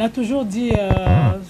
a toujours dit,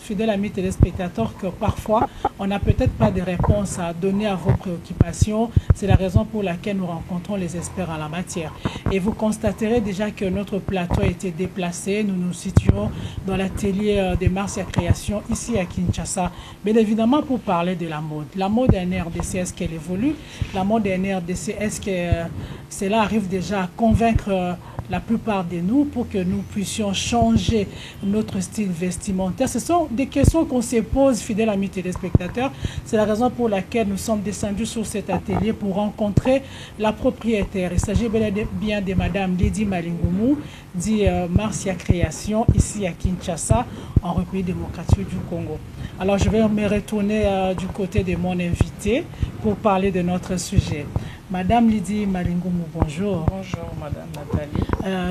fidèles amis téléspectateurs, que parfois, on n'a peut-être pas de réponse à donner à vos préoccupations. C'est la raison pour laquelle nous rencontrons les experts en la matière. Et vous constaterez déjà que notre plateau a été déplacé. Nous nous situons dans l'atelier de Marcia Création, ici à Kinshasa. Bien évidemment, pour parler de la mode. La mode en RDC, est-ce qu'elle évolue? La mode en RDC, est-ce que cela arrive déjà à convaincre la plupart de nous pour que nous puissions changer notre style vestimentaire? Ce sont des questions qu'on se pose, fidèles amis téléspectateurs. C'est la raison pour laquelle nous sommes descendus sur cet atelier pour rencontrer la propriétaire. Il s'agit bien de Madame Lydie Malingoumou, dit Marcia Création, ici à Kinshasa, en République démocratique du Congo. Alors je vais me retourner du côté de mon invité pour parler de notre sujet. Madame Lydie Malingoumou, bonjour. Bonjour, Madame Nathalie.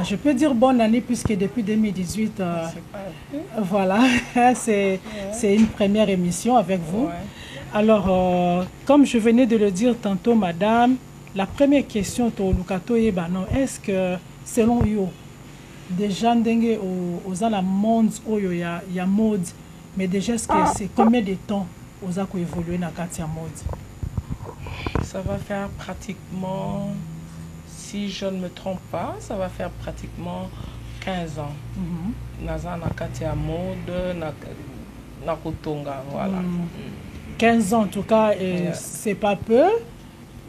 Je peux dire bonne année puisque depuis 2018, voilà, c'est une première émission avec vous. Ouais. Alors, comme je venais de le dire tantôt, Madame, la première question, est-ce que, selon vous, des gens aux la monde, il y a mode, mais déjà, est-ce que c'est combien de temps aux a évolué dans la mode? Ça va faire pratiquement, si je ne me trompe pas, ça va faire pratiquement 15 ans. Naza Nakatia mode, Nakotonga, voilà. 15 ans en tout cas, et c'est pas peu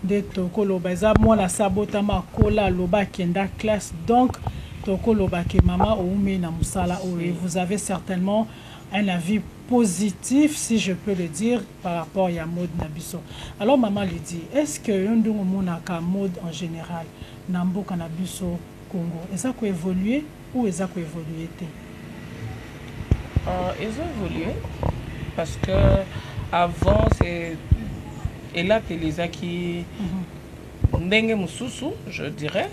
de Toko Lobaza. Moi, la sabotama kola loba kenda classe. Donc, Toko Loba ke mama oume na musala. Vous avez certainement un avis positif, si je peux le dire, par rapport à la mode Nabiso. Alors, maman lui dit, est-ce que la mode en général, Nambo Nabiso Congo, est-ce qu'elle a évolué ou est-ce qu'elle a évolué? Ils ont évolué parce que avant, c'est et là que les qui ndenge mususu, je dirais,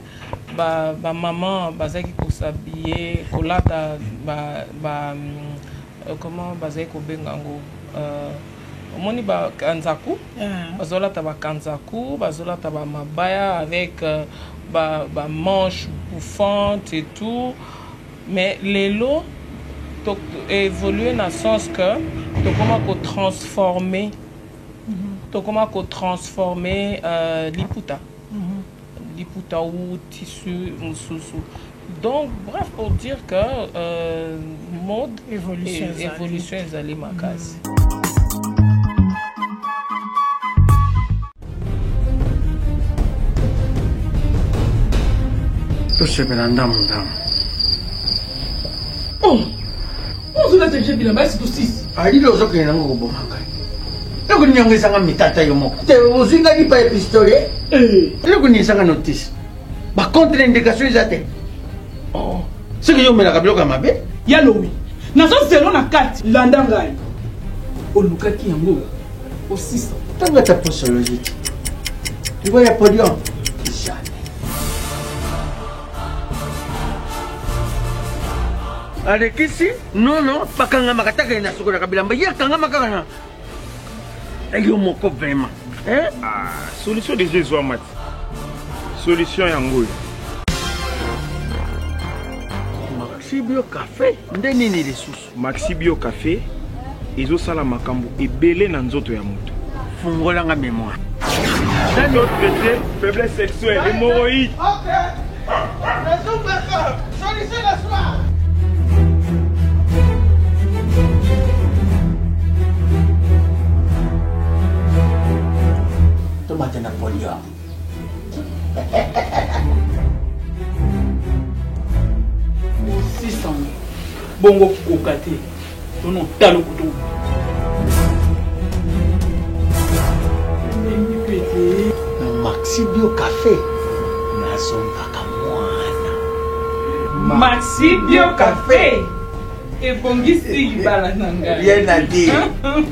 maman bazaki ko s'habiller, kolata comment bazaki ko bengango omoni ba kanzaku, bazolata ba kanzaku, bazolata ba mabaya avec ba manches bouffantes et tout, mais les lots évolué dans le sens que tu commences à transformer l'iputa. L'iputa ou tissu mususu. Donc, bref, pour dire que mode évolution est allée ma case. Tout ce que ali lo zoke na ngo bomanga loko nyangisa nga mitata yo moko te ozinga ni pa pistolet loko ni sanga notice ba contre indication izate ce que yo mela ka bloka mabe ya lomi na zo zelo na kati landa ngai olukaki yango osisa tanga ta posologie tu vois ya podium avec ici, non, pas quand on m'a attaqué dans ce qu'on a kabila, mais hier quand on m'a attaqué, il y a mon cop vraiment. Solution des jeux soit mat. Solution yango. Maxi Bio Café, ndeni ni ressources. Maxi Bio Café, ils ont sala makambo et belé na nzoto ya moto. Fungola nga mémoire. D'un autre côté, faiblesse sexuelle, hémorroïde. Ok. Raison baka, solution la soir. Tomate Napoléon. Bongo kokate. Tono talo kutu. Maxi Bio Café. Nazonga kamwana. Maxi Bio Café. Et bongisi libala nanga. Bien à dire.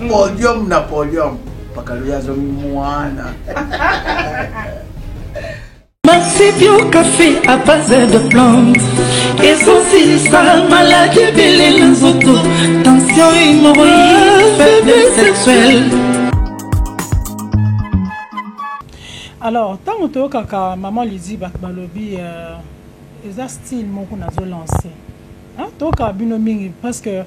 Podium Napoléon. Pakaluya zomi mwana. Maxi Bio Café à base de plantes. Essentiel ça, maladie belé l'enzoto. Tension hémorroïde, faiblesse sexuelle. Alors, tant que kaka maman Lydie Bakbalobi, les style mon qu'on a lancé. hein toka bino mingi parce que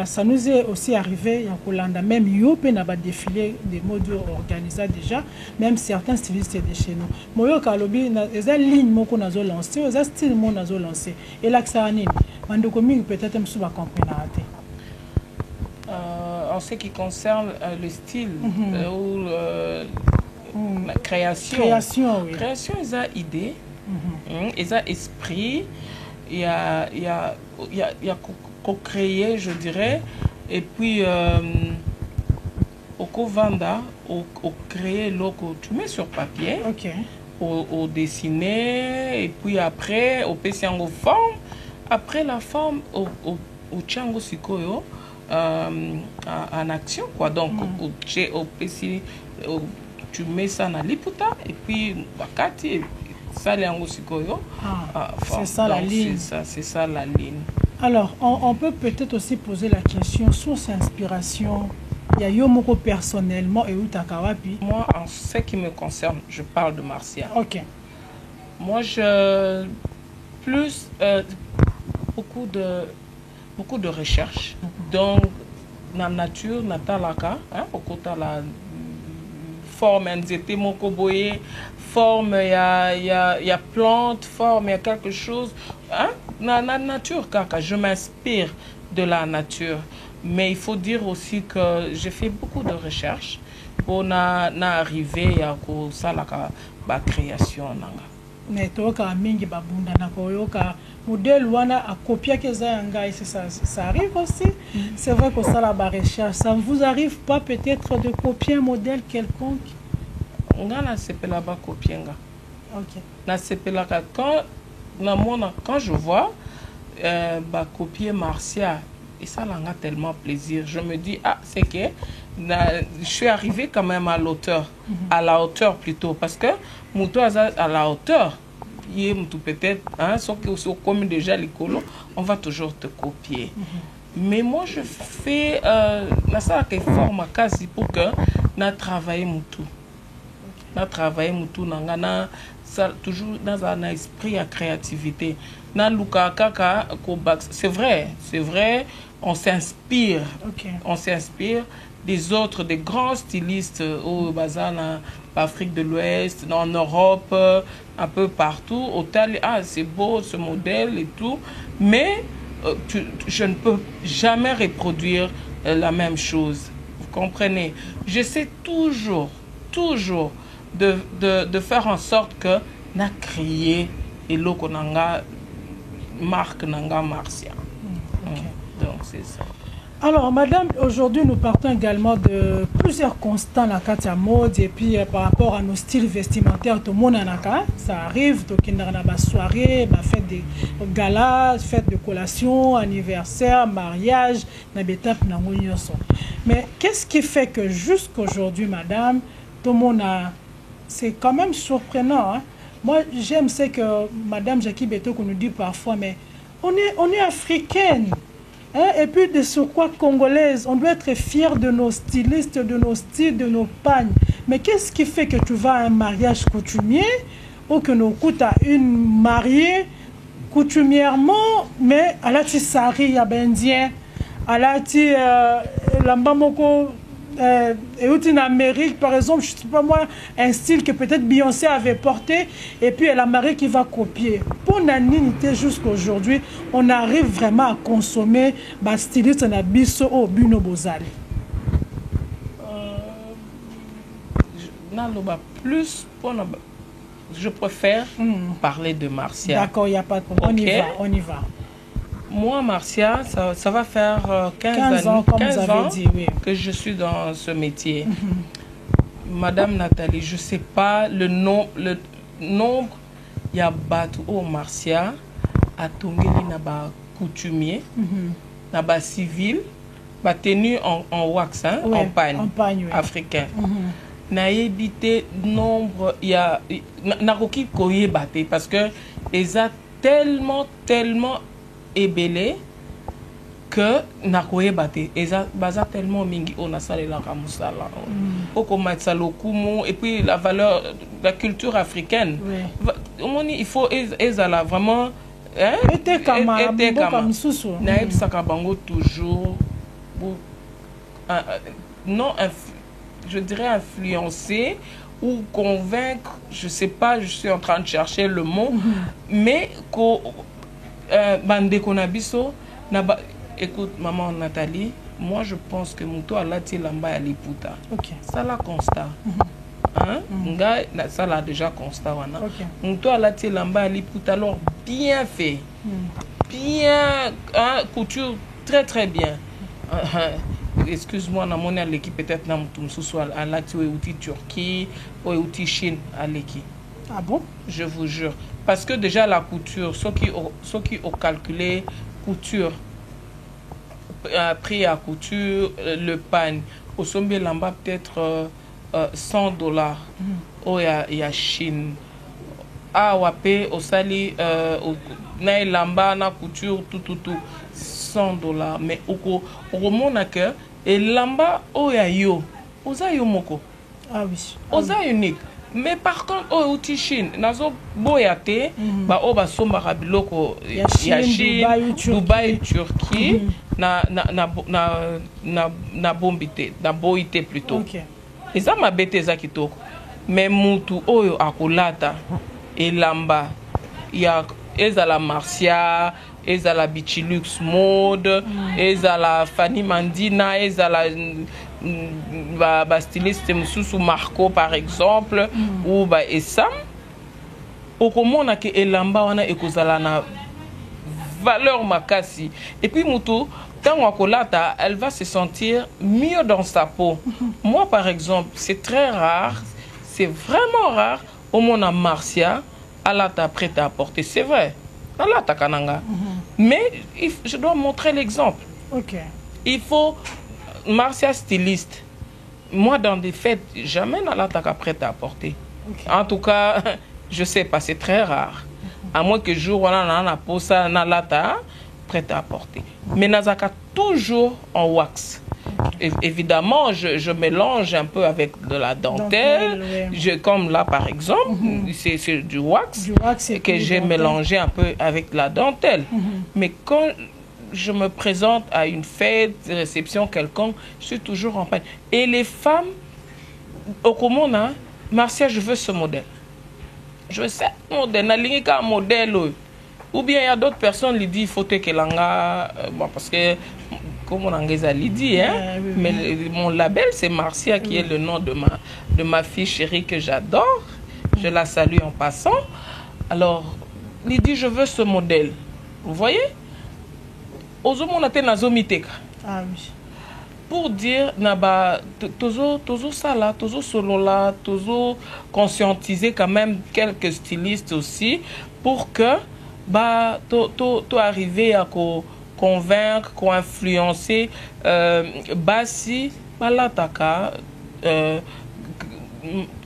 ça nous est aussi arrivé en Hollande, même Yopé n'a pas défilé des modes organisés déjà, même certains stylistes de chez nous. Moyo Kalobi, les lignes moko nazo lancé, les styles mo nazo lancé. Et là que ça anime, mandoko mingi peut-être me souba comprendre. En ce qui concerne le style ou la création. Création, oui. Création, ils ont idée, ils ont esprit, il y a co-créer, je dirais, et puis au co-vanda, au créer loco, tu mets sur papier, au dessiner, et puis après, au pessiango forme, après la forme, au tchango sikoyo, en action, quoi. Donc, tu mets ça dans liputa, et puis, wakati, ça, c'est ça la ligne. C'est ça la ligne. Alors, on peut peut-être aussi poser la question sur cette inspiration. Il y a Yomoko personnellement et Utakawapi. Moi, en ce qui me concerne, je parle de Marcia. Ok. Moi, beaucoup de recherches. Donc, dans la nature, natalaka, au côté la forme, nzete mokoboye, forme, il y a plante, forme, il y a quelque chose. Hein? Dans la nature, kaka, je m'inspire de la nature. Mais il faut dire aussi que j'ai fait beaucoup de recherches pour arriver à la création. Mais toka mingi babunda na koyoka modèle wana a copier que ça arrive aussi. C'est vrai que ça la recherche, ça ne vous arrive pas peut-être de copier un modèle quelconque? Ngana sepela ba kopienga. OK. Na sepela quand je vois ba copier Marcia, et ça l'a tellement plaisir. Je me dis c'est que je suis arrivé quand même à à la hauteur plutôt, parce que Moutou à la hauteur, il peut-être sauf que comme déjà l'écolo, on va toujours te copier. Mais moi je fais la salle qui forme quasi pour que na travailler Moutou. Na travailler Moutou nangana ça toujours dans un esprit à créativité. Na luka kaka c'est vrai, on s'inspire. On s'inspire des autres, des grands stylistes au bazar en Afrique de l'Ouest, en Europe, un peu partout. C'est beau ce modèle et tout, mais je ne peux jamais reproduire la même chose. Vous comprenez? J'essaie toujours de faire en sorte que na créé et loko nanga marque nanga Marcia. Donc c'est ça. Alors, madame, aujourd'hui, nous partons également de plusieurs constants dans la mode et puis par rapport à nos styles vestimentaires, tout le monde en a. Ça arrive, donc il y a des soirées, fête de galas, fête de collation, anniversaire, mariage, mais qu'est-ce qui fait que jusqu'aujourd'hui, madame, tout le monde a... C'est quand même surprenant. Hein? Moi, j'aime ce que madame Jackie Beto nous dit parfois, mais on est africaine. Hein? Et puis de ce quoi congolaise, on doit être fier de nos stylistes, de nos styles, de nos pagnes. Mais qu'est-ce qui fait que tu vas à un mariage coutumier ou que nous coûte à une mariée coutumièrement, mais à la tissari indien, à la lambamoko et en Amérique, par exemple, je ne sais pas moi, un style que peut-être Beyoncé avait porté, et puis la mariée qui va copier. Pour l'animité jusqu'à aujourd'hui, on arrive vraiment à consommer le styliste na biso au Buno Bozali. Je préfère parler de Marcia. D'accord, il n'y a pas de problème. On y va. Moi, Marcia, ça va faire 15 ans, comme vous avez dit, oui, que je suis dans ce métier. Madame Nathalie, je ne sais pas le nombre, il y a battu au Marcia, à Tongeli, naba coutumier, naba civil, ba tenu en wax, en pagne, oui, africain. Na évité nombre, il y a naroki koye baté parce que ils a tellement ébélé que nakoye baté ils a baza tellement mingi on a salé la kamusala oko matsalo kumu et puis la valeur la culture africaine il faut ils a vraiment était comme Soussou. Naïbsaka bango toujours non, je dirais influencer ou convaincre, je sais pas, je suis en train de chercher le mot, mais bande konabiso écoute maman Nathalie, moi je pense que Mouto a lati lamba ya liputa. OK. Ça la constat. Hein? Ça l'a déjà constat wana. Mouto a lati lamba ya liputa, alors bien fait. Bien couture très très bien. Excuse-moi, on a l'équipe peut-être na mutumsusu à lati outil Turquie ou outil Chine à l'équipe. Ah bon? Je vous jure. Parce que déjà la couture, ceux qui ont calculé couture, prix à couture, le pagne, au sommet lamba peut-être $100. Oh, il y a Chine. Ah, wapé, au sali, na lamba, na couture, tout. $100. Mais au monde que et lamba, oh, ya yo. Oza yo moko. Ah oui. Oza unique. Mais par contre, au outil Chine, nazo boyate, ba oba somba rabiloko ya Chine, Dubaï, Turquie, na bombité, na boité plutôt. Et ça m'a bête ça qui toko. Mais mutu oyo akolata et lamba, ya ezala Marcia, ezala Bichilux mode, ezala Fanny Mandina, ezala styliste Moussou Marco par exemple, ou Essam, au comment on a que elamba wana ekozala na valeur makasi. Et puis Moutou, quand on kolata, elle va se sentir mieux dans sa peau. Moi par exemple, c'est très rare, c'est vraiment rare, au monde à Marcia, elle a prête à porter, c'est vrai. Allah takananga. Mais je dois montrer l'exemple. OK. Il faut Marcia styliste. Moi dans des fêtes, jamais Nala taka prête à porter. En tout cas, je sais pas, c'est très rare. À moins que jour on a posa Nala ta prête à porter. Mais Nazaka toujours en wax. Évidemment, je mélange un peu avec de la dentelle. Comme là, par exemple, c'est du wax que j'ai mélangé un peu avec la dentelle. Mais quand je me présente à une fête, réception quelconque, je suis toujours en peine. Et les femmes, au commun, Marcia, je veux ce modèle. Je veux ce modèle. Un modèle. Ou bien il y a d'autres personnes qui disent il faut que l'anga. Bon, parce que comme on a dit, hein, mais mon label c'est Marcia qui est le nom de ma fille chérie que j'adore. Je la salue en passant. Alors, il dit je veux ce modèle. Vous voyez? Ah oui. Pour dire naba tozo sala, tozo solola, tozo conscientiser quand même quelques stylistes aussi pour que to arriver à convaincre, influencer basi balataka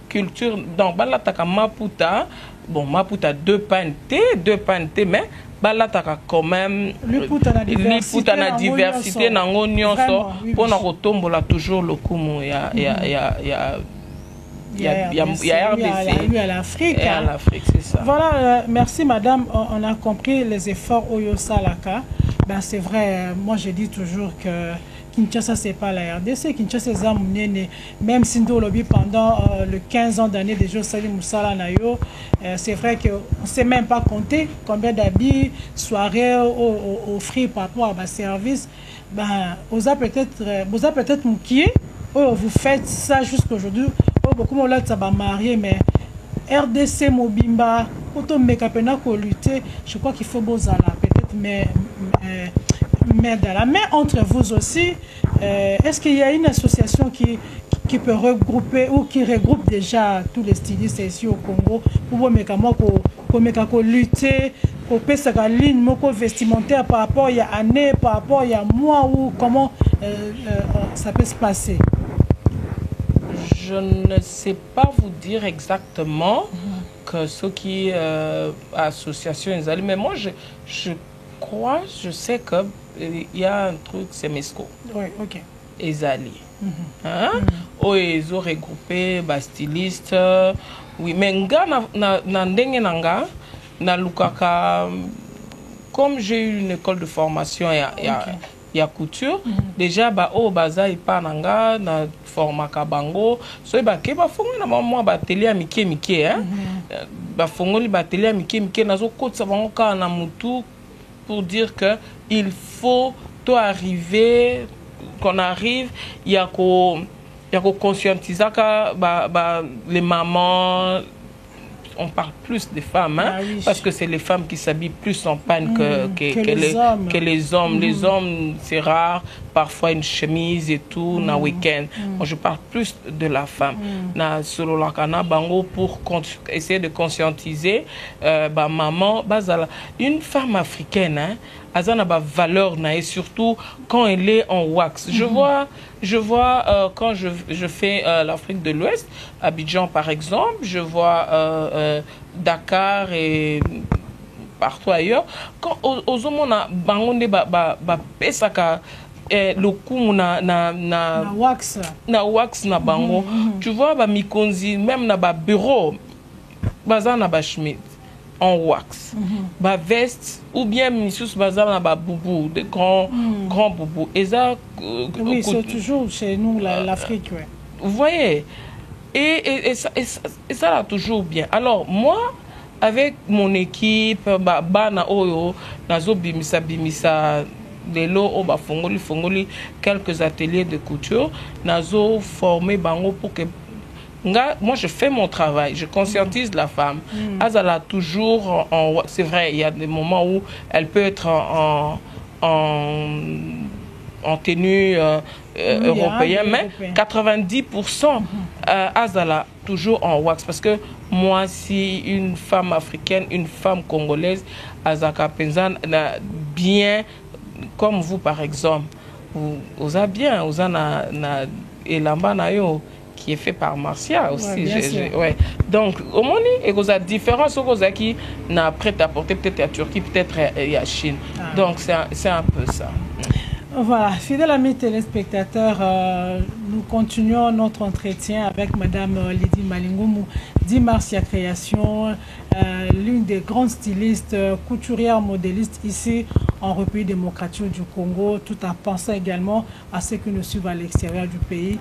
culture donc balataka maputa bon maputa deux panté mais balataka quand même liputa na diversité nango nyonso pona kotombola toujours le kumu ya RDC à l'Afrique. Et à l'Afrique, c'est ça. Voilà, merci madame. On a compris les efforts Oyo Salaka. Ben, c'est vrai, moi je dis toujours que Kinshasa, c'est pas la RDC. Kinshasa, c'est même si nous lobby pendant le 15 ans d'année de Josali Moussala Nayo, c'est vrai qu'on ne sait même pas compter combien d'habits, soirées, offrir par rapport à ma service. Ben, vous avez peut-être moukié, vous faites ça jusqu'à aujourd'hui. Beaucoup de gens sont mariés, mais RDC Mobimba, quand on lutter, je crois qu'il faut peut-être mais dans la main entre vous aussi. Est-ce qu'il y a une association qui peut regrouper ou qui regroupe déjà tous les stylistes ici au Congo pour lutter, pour faire la ligne vestimentaire par rapport à il y a année, par rapport à il y a mois ou comment ça peut se passer? Je ne sais pas vous dire exactement que ce qui est association, mais moi je crois, je sais que il y a un truc, c'est Mesco. Oui, ok. Ezali. Oh, ils ont regroupé les stylistes. Oui, mais nga na ndenge nanga na lukaka comme j'ai eu une école de formation il y a couture, déjà baza ipa nanga na forma kabango so ke ba fongo na mama ba télé à mike hein ba fongo li ba télé à mike nazo kotsa bango ka na mutu pour dire que il faut tout arriver qu'on arrive il y a conscientiser les mamans. On parle plus des femmes, hein, parce que c'est les femmes qui s'habillent plus en panne que les hommes. Les hommes, c'est rare, parfois une chemise et tout, na week-end. Moi, je parle plus de la femme. Na solo la kana bango pour essayer de conscientiser maman, une femme africaine, hein, azana ba valeur na et surtout quand elle est en wax. Je vois quand je fais l'Afrique de l'Ouest, Abidjan par exemple, je vois Dakar et partout ailleurs. Quand aux hommes on a bangonde pesaka le coup na wax na bango. Tu vois ba mikonzi même na ba bureau bazana ba chemise en wax, ba veste ou bien missus bazar na ba boubou, de grands boubous. Et ça, oui, c'est toujours chez nous l'Afrique, ouais. Vous voyez, et ça là toujours bien. Alors moi, avec mon équipe, na oyo nazo bimisa lelo o ba fongoli quelques ateliers de couture, nazo formé bango pour que moi, je fais mon travail, je conscientise la femme. Azala toujours c'est vrai, il y a des moments où elle peut être en tenue européenne, mais 90% Azala toujours en wax. Parce que moi, si une femme africaine, une femme congolaise, Azaka Penzan, bien, comme vous par exemple, vous avez bien, vous avez elamba na yo qui est fait par Marcia aussi. Ouais. Donc, au moins, il y a des différences qui n'a prêt à porter peut-être à Turquie, peut-être à Chine. Donc, c'est un peu ça. Voilà, fidèles amis téléspectateurs, nous continuons notre entretien avec Madame Lydie Malingoumou, dit Marcia Création, l'une des grandes stylistes, couturières, modélistes ici en République démocratique du Congo, tout en pensant également à ceux qui nous suivent à l'extérieur du pays,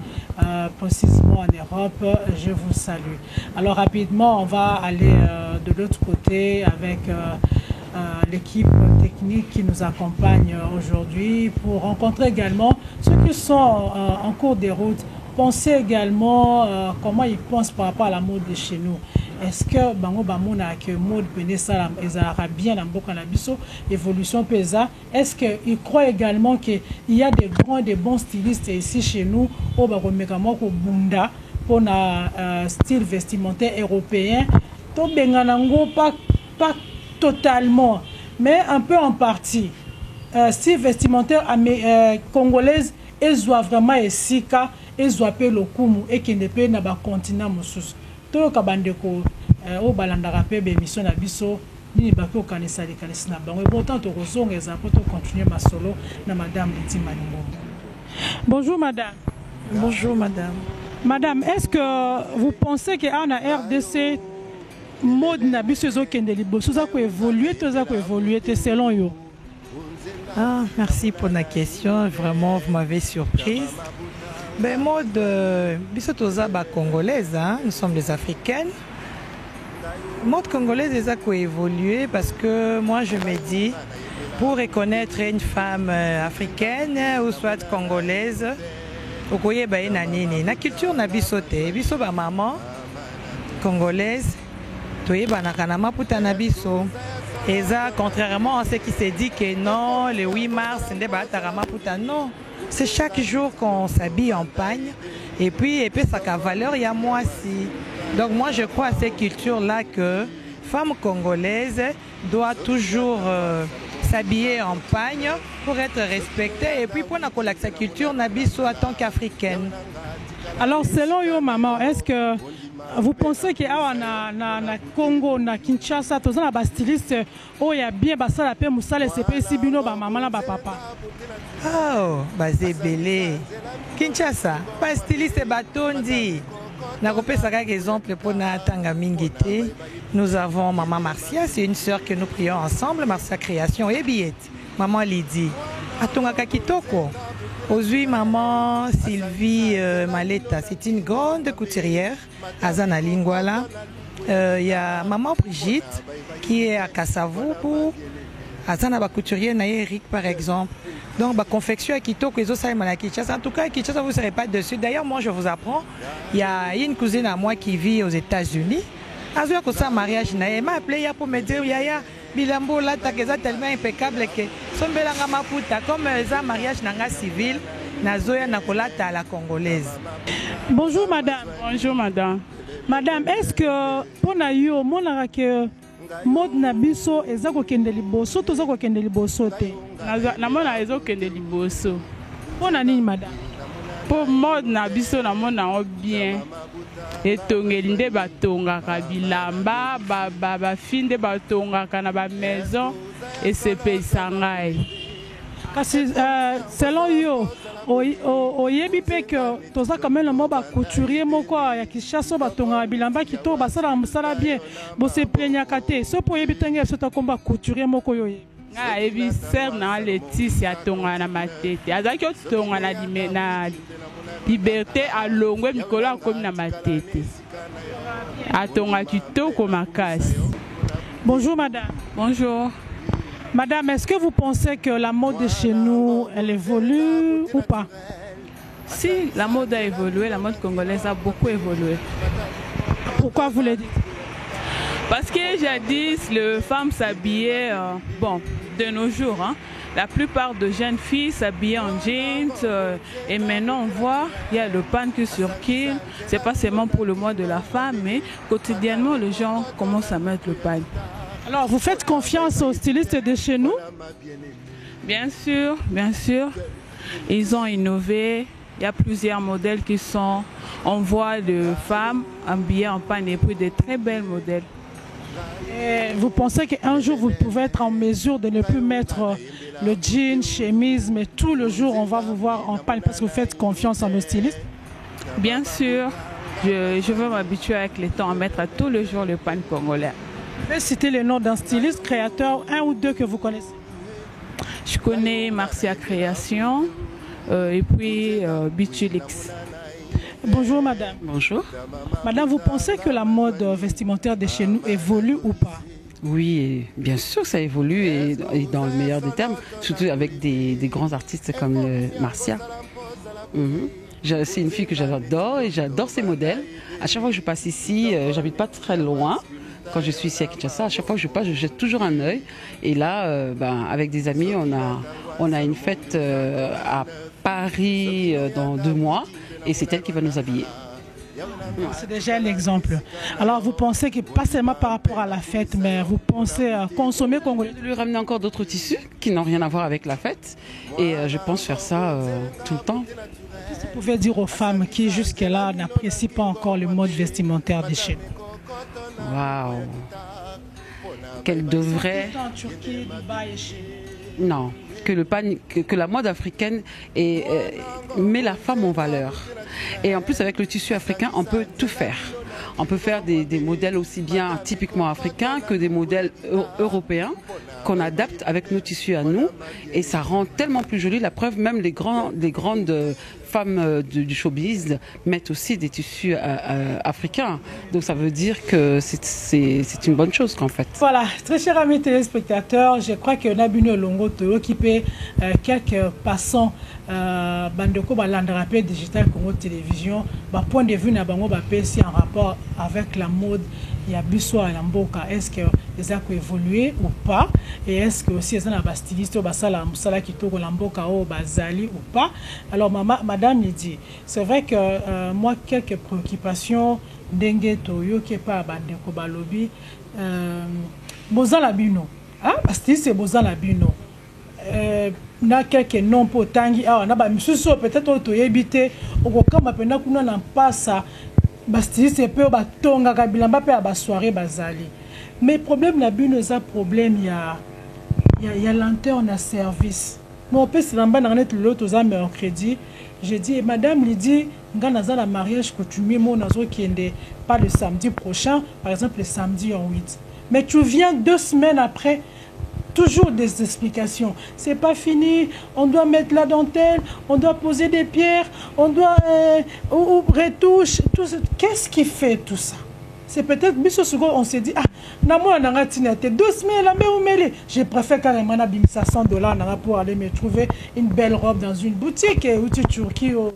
précisément en Europe. Je vous salue. Alors rapidement, on va aller de l'autre côté avec l'équipe technique qui nous accompagne aujourd'hui pour rencontrer également ceux qui sont en cours de route. Pensez également comment ils pensent par rapport à la mode de chez nous. Est-ce que bango bamona que mode penesa ezara bien na mboka na biso évolution pesa? Est-ce que ils croient également que il y a des grands et des bons stylistes ici chez nous au baromeka moko bunda pour na style vestimentaire européen? To benganango pas totalement, mais un peu en partie. Style vestimentaire congolaise, ils doivent vraiment esika, ils doivent payer le kumu et qui ne paye na ba continent musus. To kabandeko o balandaka pe be mission na biso ni ba ko kanisa de kanisa na bango. Bon tant to kozonga za pour continuer ma solo na madame Lydie Malingoumou. Bonjour madame. Bonjour madame. Madame, est-ce que vous pensez que en RDC mode na biso ezokende liboso za ko évoluer selon yo? Ah, merci pour la question, vraiment vous m'avez surprise. Ben mode biso toza ba congolaise, hein? Nous sommes des africaines. Mode congolaise eza ko évoluer parce que moi je me dis pour reconnaître une femme africaine ou soit congolaise okoye ba ina nini na culture na biso te biso ba maman congolaise. Et ça, contrairement à ce qui s'est dit que non, le 8 mars, non. C'est chaque jour qu'on s'habille en pagne. Et puis ça a valeur, il y a moi aussi. Donc moi, je crois à cette culture-là que femme congolaise doit toujours s'habiller en pagne pour être respectée. Et puis pour sa culture, nabiso en tant qu'africaine. Alors, selon yo, maman, est-ce que vous pensez que na Congo, na Kinshasa, tous les styliste, il y a bien la paix, Moussale, c'est pas si bino, maman, papa. Oh, c'est belé. Kinshasa, pas styliste, batondi. exemple pour Natanga Mingete. Nous avons Maman Marcia, c'est une sœur que nous prions ensemble, Marcia Création et Biette. Maman Lydie. Atongaka Kitoko. Aujourd'hui, Maman Sylvie Maleta, c'est une grande couturière à Zana Lingwala. Il y a Maman Brigitte qui est à Kassavoubou. À Zana couturière Eric par exemple. Donc, confection à Kitoko, en tout cas, à Kinshasa, vous ne serez pas dessus. D'ailleurs, moi, je vous apprends, il y a une cousine à moi qui vit aux États-Unis. À ce mariage, elle m'a appelé pour me dire, Yaya, Bilambo, là, tu es tellement impeccable que son belanga maputa, comme un mariage nanga civil, Nazoya Nakolata à la congolaise. Bonjour, madame. Bonjour, madame. Madame, est-ce que pour Nayo, mon que mode na biso ezako kende liboso to zako kende liboso te na mona ezo kende liboso pona nini madame pour mode na biso na mona o bien etongeli nde batongaka bilamba ba finde batongaka na ba maison esepesa ngai kasi selon yo oyebi pe que toza quand même le mot ba couturier moko ya Kinshasa batonga bilamba kito basala musala bien bo se plaignaka te so po yebi tenge so ta komba couturier moko yo nga ebi ser na Laetitia tonga na matete azaki otonga na liberté alongwe mikolo akomi na matete atonga kitoko makasi. Bonjour madame. Bonjour. Madame, est-ce que vous pensez que la mode de chez nous, elle évolue ou pas? Si, la mode a évolué, la mode congolaise a beaucoup évolué. Pourquoi vous le dites? Parce que jadis, les femmes s'habillaient, de nos jours, la plupart de jeunes filles s'habillaient en jeans et maintenant on voit, il y a le pan qui circule, c'est pas seulement pour le mois de la femme, mais quotidiennement les gens commencent à mettre le pan. Alors, vous faites confiance aux stylistes de chez nous? Bien sûr, bien sûr. Ils ont innové. Il y a plusieurs modèles qui sont... On voit de femmes habillées en panne et puis de très belles modèles. Et vous pensez qu'un jour, vous pouvez être en mesure de ne plus mettre le jean, chemise, mais tout le jour, on va vous voir en panne parce que vous faites confiance en nos stylistes? Bien sûr. Je veux m'habituer avec le temps à mettre à tout le jour le pan congolais. Vous pouvez citer le nom d'un styliste, créateur, un ou deux que vous connaissez? Je connais Marcia Création et puis Bichulix. Bonjour madame. Bonjour. Madame, vous pensez que la mode vestimentaire de chez nous évolue ou pas? Oui, bien sûr ça évolue et dans le meilleur des termes, surtout avec des grands artistes comme Marcia. C'est une fille que j'adore et j'adore ses modèles. À chaque fois que je passe ici, j'habite pas très loin. Quand je suis ici à Kinshasa, à chaque fois que je passe, je jette toujours un œil. Et là, avec des amis, on a une fête à Paris dans 2 mois. Et c'est elle qui va nous habiller. C'est déjà un exemple. Alors vous pensez que pas seulement par rapport à la fête, mais vous pensez à consommer congolais? De lui ramener encore d'autres tissus qui n'ont rien à voir avec la fête. Et je pense faire ça tout le temps. Qu'est-ce que vous pouvez dire aux femmes qui jusque-là n'apprécient pas encore le mode vestimentaire de chez nous? Waouh! Qu'elle devrait... En Turquie, Dubaï et chez nous. Non, que la mode africaine met la femme en valeur. Et en plus, avec le tissu africain, on peut tout faire. On peut faire des modèles aussi bien typiquement africains que des modèles européens qu'on adapte avec nos tissus à nous. Et ça rend tellement plus joli. La preuve, même les grandes femmes du showbiz mettent aussi des tissus africains. Donc ça veut dire que c'est une bonne chose qu'en fait. Voilà, très chers amis téléspectateurs, je crois que Nabino Longo Toyo qui peut quelques passants Bandeko Balandrapé Digital Congo Télévision, point de vue Nabango Bapesi en rapport avec la mode. Il y a Bissou à Lamboka. Est-ce que les a évolué ou pas? Et est-ce que aussi les styliste ou basala musala qui tourne Lamboka ou bazali ou pas? Alors madame il dit, c'est vrai que moi quelques préoccupations dengue toyo qui est pas bandeko balobi bozala bino ah styliste c'est bozala bino na quelques noms pour tangi ah na ba misusu peut-être toyebité okokamba pena kuna na pasa bastyliste peu batonga kabilamba pe ba soirée bazali. Mais problème la bino ça problème il y a lenteur na service. Mon père c'est lamba na net l'autre aux mercredi J'ai dit, madame Lydie, dans la mariage coutumier, qui est pas le samedi prochain, par exemple le samedi en 8. Mais tu viens 2 semaines après, toujours des explications. C'est pas fini, on doit mettre la dentelle, on doit poser des pierres, on doit retouche, tout ça. Qu'est-ce qui fait tout ça? C'est peut-être, on s'est dit, ah, 2 semaines, je préfère carrément $100 pour aller me trouver une belle robe dans une boutique, ou en Turquie, ou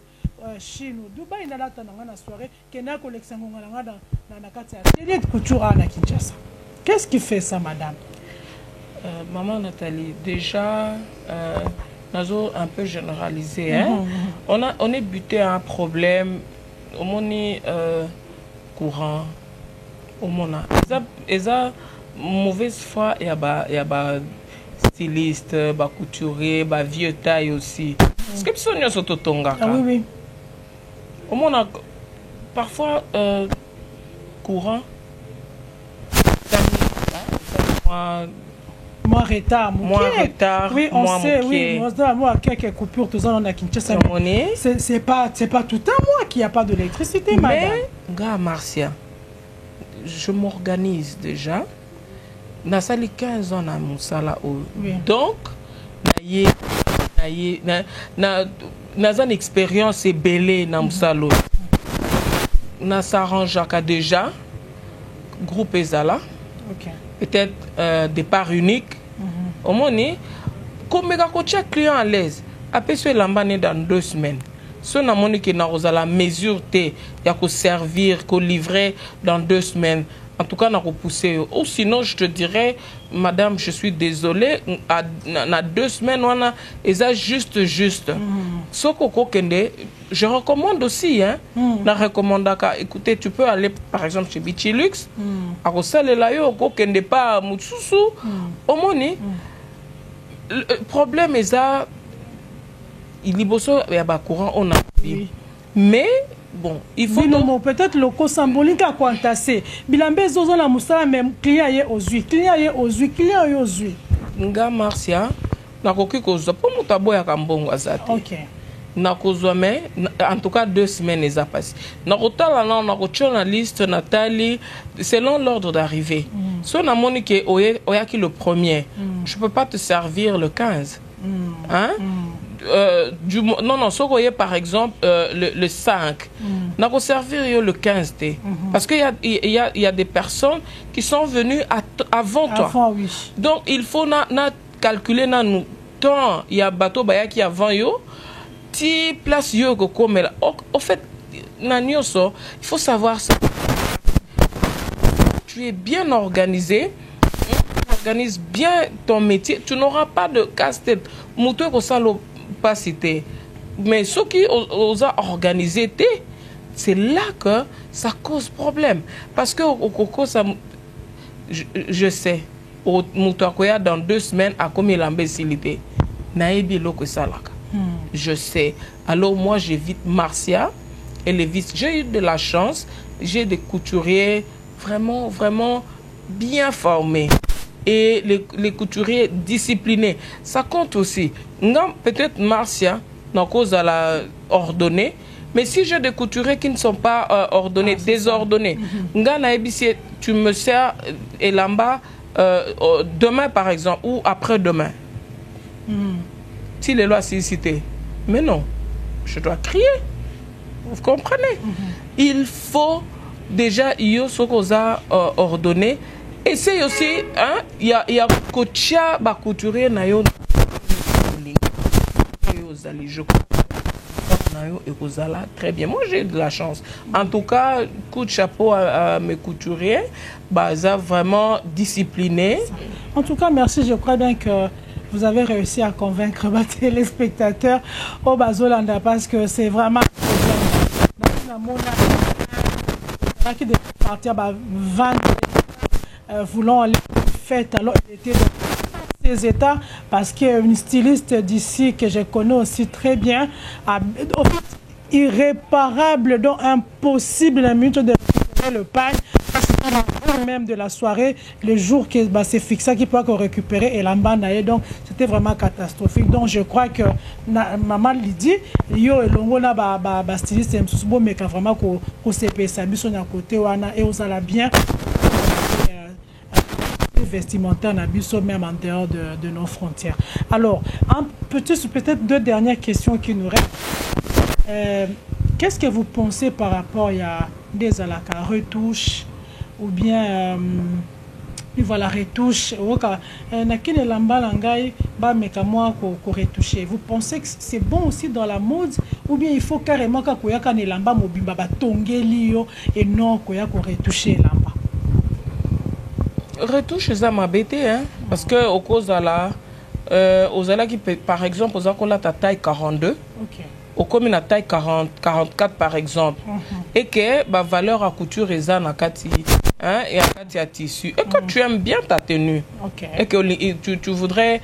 Chine, ou Dubaï, il y a une soirée, qui est une collection de Kinshasa. Qu'est-ce qui fait ça, madame? Maman Nathalie, déjà, nous avons un peu généralisé. Hein? On est buté à un problème, au moins courant. Il y a mauvaise foi, il y a styliste, couturier, vieux taille aussi. Est-ce que tu as sur Tonga? Ah oui, oui. Au moins, parfois, courant, moins retard, oui, on sait, oui, moi, quelques coupures, tout ça, on a Kinshasa. C'est pas tout un mois qu'il n'y a pas d'électricité, madame. Mais, gars, Marcia, je m'organise déjà. Na sali 15 ans na musala o. Donc, na une expérience belé na musalo. Na s'arrange déjà groupe ezala. Peut-être départ unique. Au moins, comme méga coach client à l'aise, après ce l'embane dans 2 semaines. Si on a monnaie qui n'a pas la mesure il y a qu'au servir, qu'au livrer dans 2 semaines. En tout cas, on a repoussé. Ou sinon, je te dirais, madame, je suis désolée, à 2 semaines, on a juste. Je recommande aussi, hein, écoutez, tu peux aller, par exemple, chez Bichilux, à Rossel et Layo, Kokende pas Moutsousou, au moni. Le problème est ça, il y a courant, on a. Mais, bon, il faut peut-être le co symbolique à quantasser. Bilambe zozo la moussala même client est aux huiles. Nga Marcia, na koki kozo pour mutabo ya kambongo azate. OK. Na kozo mais en tout cas 2 semaines les a passé. Na kotala na kochona liste Nathalie selon l'ordre d'arrivée. So na monique oyaki le 1er. Je peux pas te servir le 15. Hein? Non, ce qu'on par exemple le 5, n'a pas servir le 15 t. Parce qu'il y a des personnes qui sont venues avant toi. Oui. Donc il faut calculer dans temps, il y a bateau qui avant yo, ti place yo comme là. En fait, il faut savoir ça. Tu es bien organisé. Organise bien ton métier, tu n'auras pas de casse-tête. Moutou ko salo pas cité. Mais ce qui os organisé, c'est là que ça cause problème. Parce que au Coco, je sais, au Moutakoya, dans 2 semaines, à combien l'imbécilité. Naïbi loko salaka. Je sais. Alors moi, j'évite Marcia et les vis. J'ai eu de la chance. J'ai des couturiers vraiment, vraiment bien formés. Et les couturiers disciplinés. Ça compte aussi. Peut-être Marcia, n'a cause à la ordonnée, mais si j'ai des couturiers qui ne sont pas ordonnés, désordonnés, tu me sers et là-bas demain par exemple, ou après-demain. Si les lois sont citées. Mais non, je dois crier. Vous comprenez? Il faut déjà, il y a ce qu'on a ordonné. Et c'est aussi, hein, il y a coachia ba couturier na yo très bien. Moi j'ai de la chance. En tout cas, coup de chapeau à mes couturiers, ça vraiment discipliné. En tout cas, merci. Je crois bien que vous avez réussi à convaincre les téléspectateurs au Bazolanda parce que c'est vraiment qui devait partir 20 voulant aller fête alors il était dans ces états parce qu'une styliste d'ici que je connais aussi très bien en fait irréparable donc impossible la minute de récupérer le pain parce que même de la soirée, le jour que c'est fixé qu'il peut récupérer et l'amba naé, donc c'était vraiment catastrophique. Donc je crois que maman lui dit yo elongo na ba styliste msusubo mais quand vraiment ko CPS biso na côté wana et osala bien vestimentaire na biso même en dehors de nos frontières. Alors peut-être deux dernières questions qui nous restent. Qu'est-ce que vous pensez par rapport à des alaka retouches ou bien voilà retouche nakine lamba langai ba mekamwa ko retoucher. Vous pensez que c'est bon aussi dans la mode ou bien il faut carrément ka koyaka ne lamba mobimba ba tongeli yo et non koya ko retoucher lamba? Retouche ça m'a bêté hein parce que au cause de la aux ala qui par exemple aux akola ta taille 42. OK. Au comme la taille 44 par exemple et que ma valeur à couture est en kati hein et en kati à tissu et que tu aimes bien ta tenue et que tu voudrais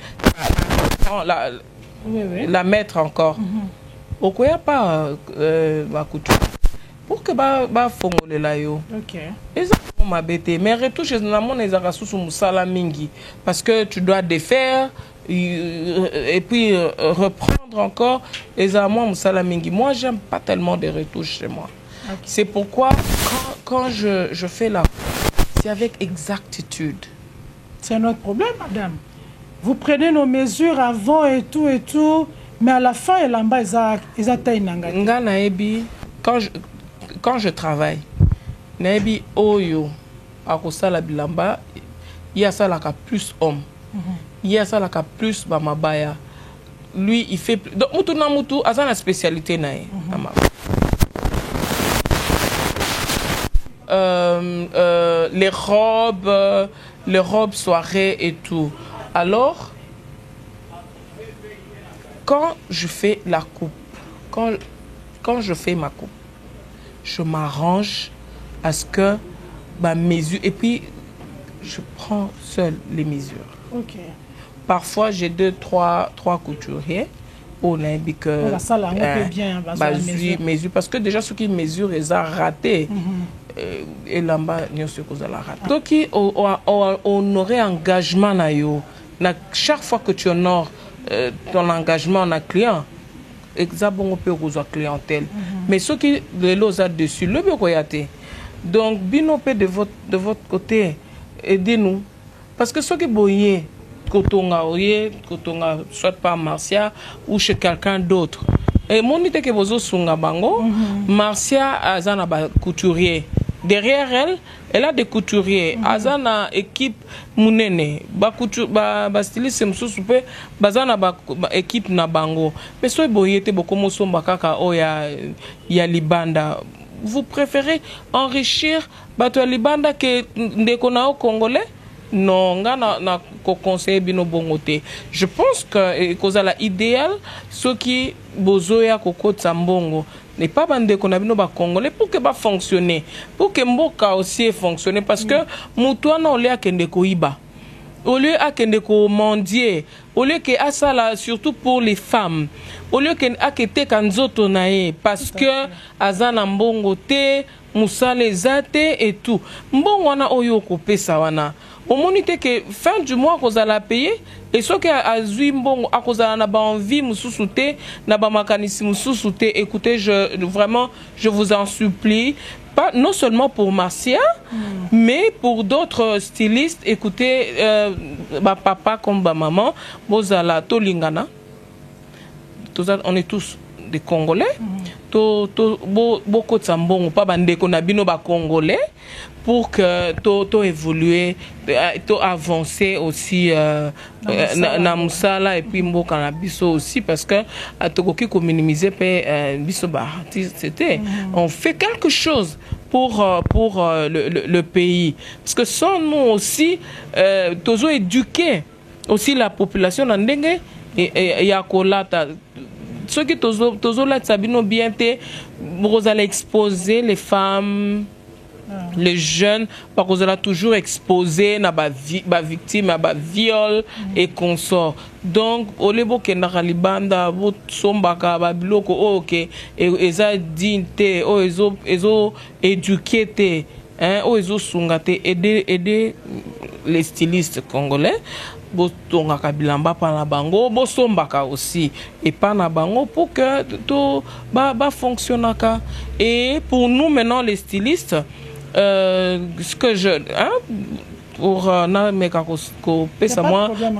la mettre encore au quoi y a pas ma couture pour que ba fongole la yo et ça m'a bêté mais retouche na mon ezaka sous musala mingi parce que tu dois défaire et puis reprendre encore les amants musalamingi. Moi j'aime pas tellement des retouches chez moi. C'est pourquoi quand je fais la c'est avec exactitude. C'est notre problème madame. Vous prenez nos mesures avant et tout mais à la fin et là-bas ils atteignent nga naebi quand je travaille naebi oyo akosala bilamba il y a ça là plus homme. Il y a ça là plus mabaya. Lui il fait donc mutu a la spécialité nae. Les robes soirées et tout. Alors quand je fais la coupe, quand je fais ma coupe, je m'arrange à ce que ma mesure et puis je prends seul les mesures. OK. Parfois j'ai 2-3 couturiers on a dit que mesure parce que déjà ceux qui mesurent ils ont raté et là-bas nous ce qu'on a raté. Donc qui honorer engagement na yo na chaque fois que tu honores ton engagement na client exactement on peut avoir clientèle mais ceux qui les losa dessus le bekoyate donc binopé de votre côté aidez-nous parce que ceux qui boyent kotonga soit par Marcia ou chez quelqu'un d'autre et mon idée que vous sunga bango Marcia azana ba couturier derrière elle a des couturiers azana équipe munene ba couture ba styliste msusu pe bazana ba équipe na bango mais so boyete bokomo somba kaka o ya libanda. Vous préférez enrichir bato libanda que ndeko na o congolais? Non, na conseiller bino bongote. Je pense que kozala idéal ce qui bozoya kokot sambongo n'est pas bande qu'on a bino ba congolais pour que ba fonctionner, pour que mboka aussi fonctionner parce que mutuana ole akende ko iba. Au lieu akende ko mendier, au lieu que asala surtout pour les femmes, au lieu que akete kanzoto nae parce que azana mbongo te musale zate et tout. Mbongo wana oyo ko pesa wana. Au monite que fin du mois qu'on a payer et ce que azui mbongo akozala na ba envie mususu te na ba makanisi mususu te. Écoutez, vraiment je vous en supplie, pas non seulement pour Marcia mais pour d'autres stylistes. Écoutez, ba papa comme ba maman bozala tolingana. On est tous des Congolais. Beaucoup de sambongo pas bande qu'on a bino ba Congolais pour que to évoluer, to avancer aussi na musala et puis mboka na biso aussi parce que tokoki ko minimiser pe biso ba c'était on fait quelque chose pour le pays parce que sans nous aussi tozo éduquer aussi la population na ndenge et ya kolata ceux qui tozo la sabino bien te vous allez exposer les femmes les jeunes parce que vous allez toujours exposer na ba victime à ba viol et consort. Donc au lebo ke na libanda bo sombaka ba biloko OK et eza dinte o ezo éduquer te aider les stylistes congolais. Botongaka bilamba pa na bango, bosombaka aussi et pas na bango pour que tout fonctionnaka. Et pour nous maintenant les stylistes, ce que je pour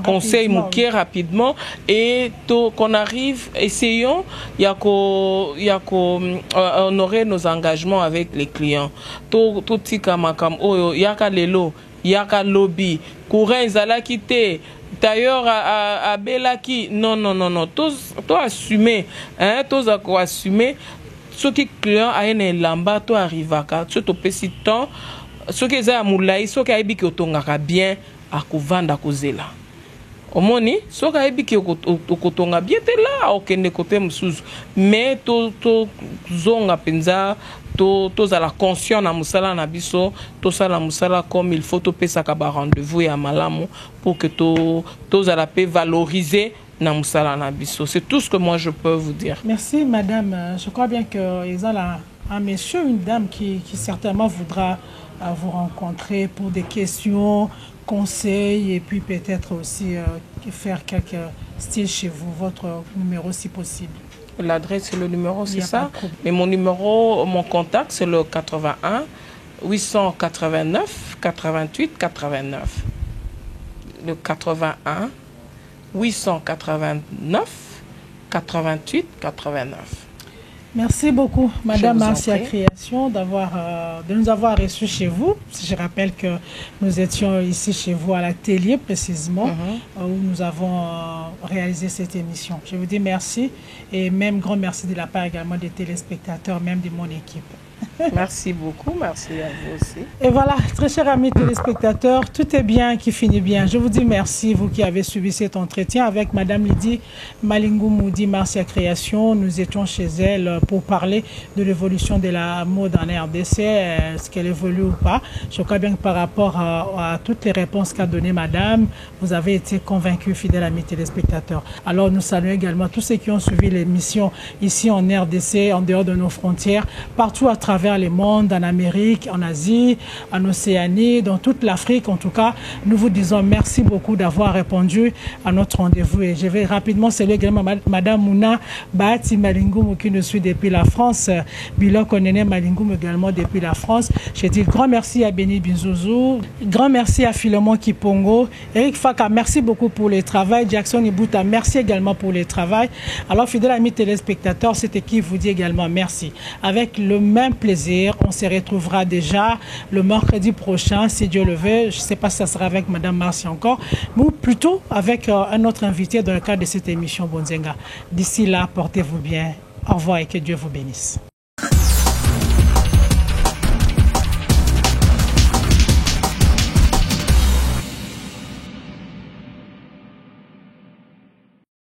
conseil mouké rapidement et qu'on arrive, essayons honorer nos engagements avec les clients. Tout tika makam oyo yaka lelo yaka lobby courant ezala quitté d'ailleurs à Belaki non tous assumer tous assumer ce qui client a un lamba to arrivaka ce to pesi temps ce qui est moulai ce qui a ébi que tongaka bien à kovanda kozela omoni ce qui a ébi que kotonga bien te là okende côté musuzu mais to zonga penza to la conscient na musala na biso to sala musala comme il faut to pesa ka ba rendez-vous ya malamu pour que to la paix valoriser na musala na biso. C'est tout ce que moi je peux vous dire. Merci madame. Je crois bien que ils ont un monsieur, une dame qui certainement voudra vous rencontrer pour des questions, conseils et puis peut-être aussi faire quelques styles chez vous, votre numéro si possible. L'adresse et le numéro, c'est ça. Mais mon numéro, mon contact, c'est le 81 889 88 89. Le 81 889 88 89. Merci beaucoup, Madame Marcia Création, de nous avoir reçus chez vous. Je rappelle que nous étions ici chez vous à l'atelier précisément, où nous avons réalisé cette émission. Je vous dis merci et même grand merci de la part également des téléspectateurs, même de mon équipe. Merci beaucoup, merci à vous aussi. Et voilà, très chers amis téléspectateurs, tout est bien qui finit bien. Je vous dis merci, vous qui avez suivi cet entretien avec Madame Lydie Malingou Moudi Marcia Création. Nous étions chez elle pour parler de l'évolution de la mode en RDC, est-ce qu'elle évolue ou pas. Je crois bien que par rapport à toutes les réponses qu'a données Madame, vous avez été convaincus, fidèles amis téléspectateurs. Alors nous saluons également tous ceux qui ont suivi l'émission ici en RDC, en dehors de nos frontières, partout à travers le monde, en Amérique, en Asie, en Océanie, dans toute l'Afrique. En tout cas, nous vous disons merci beaucoup d'avoir répondu à notre rendez-vous. Et je vais rapidement saluer également Madame Mouna Bahati Malingou qui nous suit depuis la France. Bilo Konene Malingou également depuis la France. Je dis grand merci à Béni Binzouzou, grand merci à Philemon Kipongo, Eric Faka, merci beaucoup pour le travail. Jackson Ibuta, merci également pour le travail. Alors, fidèles amis téléspectateurs, cette équipe vous dit également merci. Avec le même plaisir, on se retrouvera déjà le mercredi prochain, si Dieu le veut. Je ne sais pas si ça sera avec Madame Marcia encore, ou plutôt avec un autre invité dans le cadre de cette émission Bonzenga. D'ici là, portez-vous bien. Au revoir et que Dieu vous bénisse.